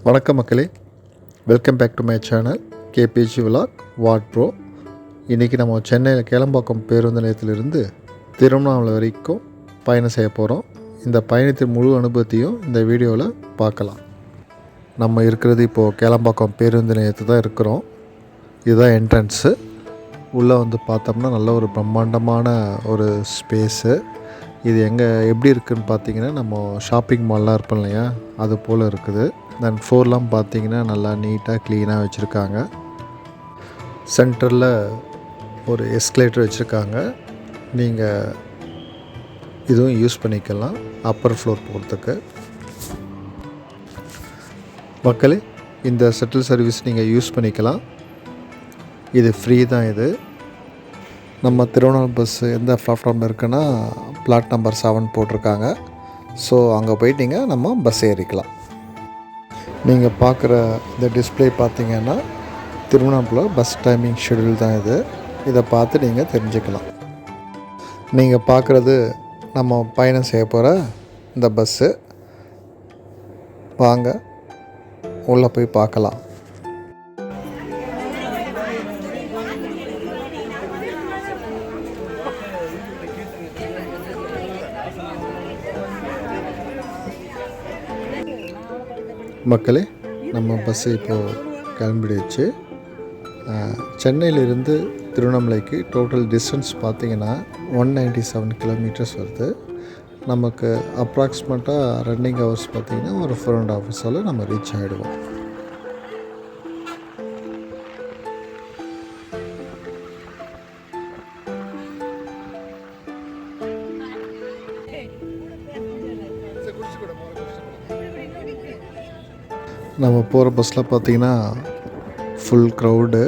வணக்கம் மக்களே, welcome back to my channel KPG vlog what bro. இன்றைக்கி நம்ம சென்னையில் கேளம்பாக்கம் பேருந்து நிலையத்திலிருந்து திருவண்ணாமலை வரைக்கும் பயணம் செய்ய போகிறோம். இந்த பயணத்தின் முழு அனுபவத்தையும் இந்த வீடியோவில் பார்க்கலாம். நம்ம இருக்கிறது இப்போது கேளம்பாக்கம் பேருந்து நிலையத்தில் தான் இருக்கிறோம். இதுதான் என்ட்ரன்ஸு. உள்ளே வந்து பார்த்தோம்னா நல்ல ஒரு பிரம்மாண்டமான ஒரு ஸ்பேஸு. இது எப்படி இருக்குதுன்னு பார்த்தீங்கன்னா, நம்ம ஷாப்பிங் மால்லாம் இருப்போம் இல்லையா, அது போல் இருக்குது. தென் ஃப்ளோர்லாம் பார்த்தீங்கன்னா நல்லா நீட்டாக க்ளீனாக வச்சுருக்காங்க. சென்டரில் ஒரு எஸ்கலேட்டர் வச்சுருக்காங்க. நீங்கள் இதுவும் யூஸ் பண்ணிக்கலாம் அப்பர் ஃப்ளோர் போகிறதுக்கு. மக்களே, இந்த ஷட்டில் சர்வீஸ் நீங்கள் யூஸ் பண்ணிக்கலாம். இது ஃப்ரீ தான். இது நம்ம திருவண்ணாமலை பஸ்ஸு எந்த பிளாட்ஃபார்மில் இருக்குன்னா பிளாட் நம்பர் 7 போட்டிருக்காங்க. ஸோ அங்கே போயிட்டீங்க நம்ம பஸ் ஏறிக்கலாம். நீங்கள் பார்க்குற இந்த டிஸ்பிளே பார்த்தீங்கன்னா திருவண்ணாமலை பஸ் டைமிங் ஷெடியூல் தான் இது. இதை பார்த்து நீங்கள் தெரிஞ்சுக்கலாம். நீங்கள் பார்க்குறது நம்ம பயணம் செய்ய போகிற இந்த பஸ்ஸு. வாங்க உள்ளே போய் பார்க்கலாம். மக்களே, நம்ம பஸ்ஸு இப்போது கிளம்பிடுச்சு. சென்னையிலிருந்து திருவண்ணாமலைக்கு டோட்டல் டிஸ்டன்ஸ் பார்த்திங்கன்னா 197 கிலோமீட்டர்ஸ் வருது. நமக்கு அப்ராக்சிமேட்டாக ரன்னிங் ஹவர்ஸ் பார்த்திங்கன்னா ஒரு 4.5 ஹவர்ஸால் நம்ம ரீச் ஆகிடுவோம். நம்ம போகிற பஸ்ஸில் பார்த்திங்கன்னா ஃபுல் க்ரௌடு.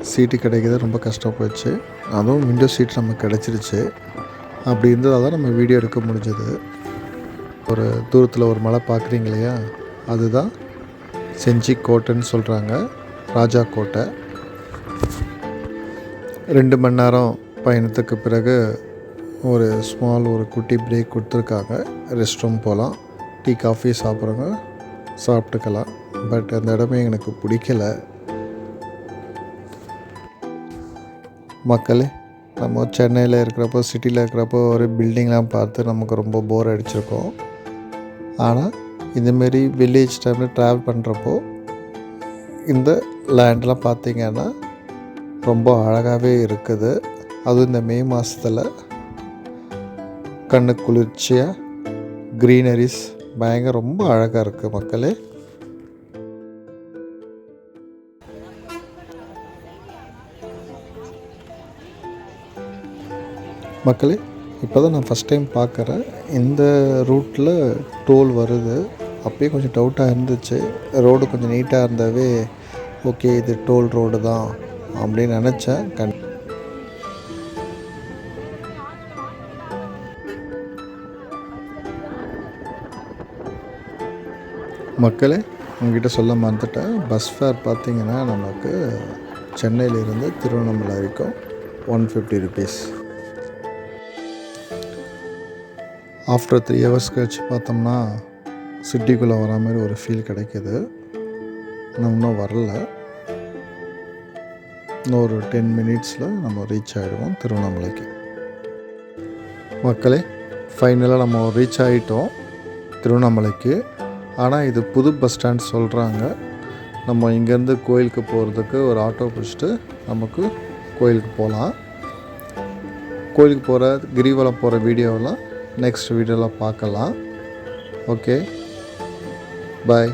சீட்டு கிடைக்கிறது ரொம்ப கஷ்டம் போயிடுச்சு. அதுவும் விண்டோ சீட் நமக்கு கிடச்சிருச்சு. அப்படி இருந்ததால் தான் நம்ம வீடியோ எடுக்க முடிஞ்சது. ஒரு தூரத்தில் ஒரு மலை பார்க்குறீங்க இல்லையா, அதுதான் செஞ்சி கோட்டைன்னு சொல்கிறாங்க, ராஜா கோட்டை. 2 மணி நேரம் பயணத்துக்கு பிறகு ஒரு குட்டி பிரேக் கொடுத்துருக்காங்க. ரெஸ்ட் ரூம் போகலாம், டீ காஃபி சாப்பிட்றவங்க சாப்பிட்டுக்கலாம். பட் அந்த இடமே எனக்கு பிடிக்கலை. மக்களே, நம்ம சென்னையில் இருக்கிறப்போ, சிட்டியில் இருக்கிறப்போ ஒரு பில்டிங்லாம் பார்த்து நமக்கு ரொம்ப போர் அடிச்சிருக்கோம். ஆனால் இந்தமாரி வில்லேஜ் டைமில் ட்ராவல் பண்ணுறப்போ இந்த லேண்டெலாம் பார்த்திங்கன்னா ரொம்ப அழகாகவே இருக்குது. அதுவும் இந்த மே மாதத்தில் கண்ணு குளிர்ச்சியாக க்ரீனரிஸ் பயங்கர ரொம்ப அழகாக இருக்குது. மக்களே, இப்போ தான் நான் ஃபஸ்ட் டைம் பார்க்குறேன் இந்த ரூட்டில் டோல் வருது. அப்பயே கொஞ்சம் டவுட்டாக இருந்துச்சு. ரோடு கொஞ்சம் நீட்டாக இருந்தாவே ஓகே இது டோல் ரோடு தான் அப்படின்னு நினச்சேன். மக்களே, உங்ககிட்ட சொல்ல மறந்துட்டேன். பஸ் ஃபேர் பார்த்திங்கன்னா நமக்கு சென்னையிலிருந்து திருவண்ணாமலை வரைக்கும் 150 ருபீஸ். ஆஃப்டர் 3 ஹவர்ஸ் கழிச்சு பார்த்தோம்னா சிட்டிக்குள்ளே வர மாதிரி ஒரு ஃபீல் கிடைக்கிது. ஆனால் இன்னும் வரல. இன்னும் ஒரு 10 மினிட்ஸில் நம்ம ரீச் ஆகிடுவோம் திருவண்ணாமலைக்கு. மக்களே, ஃபைனலாக நம்ம ரீச் ஆகிட்டோம் திருவண்ணாமலைக்கு. ஆனால் இது புது பஸ் ஸ்டாண்ட் சொல்கிறாங்க. நம்ம இங்கேருந்து கோயிலுக்கு போகிறதுக்கு ஒரு ஆட்டோ பிடிச்சிட்டு நமக்கு கோயிலுக்கு போகலாம். கோயிலுக்கு போகிற கிரிவலம் போகிற வீடியோவெல்லாம் நெக்ஸ்ட் வீடியோவில் பார்க்கலாம். ஓகே, பாய்.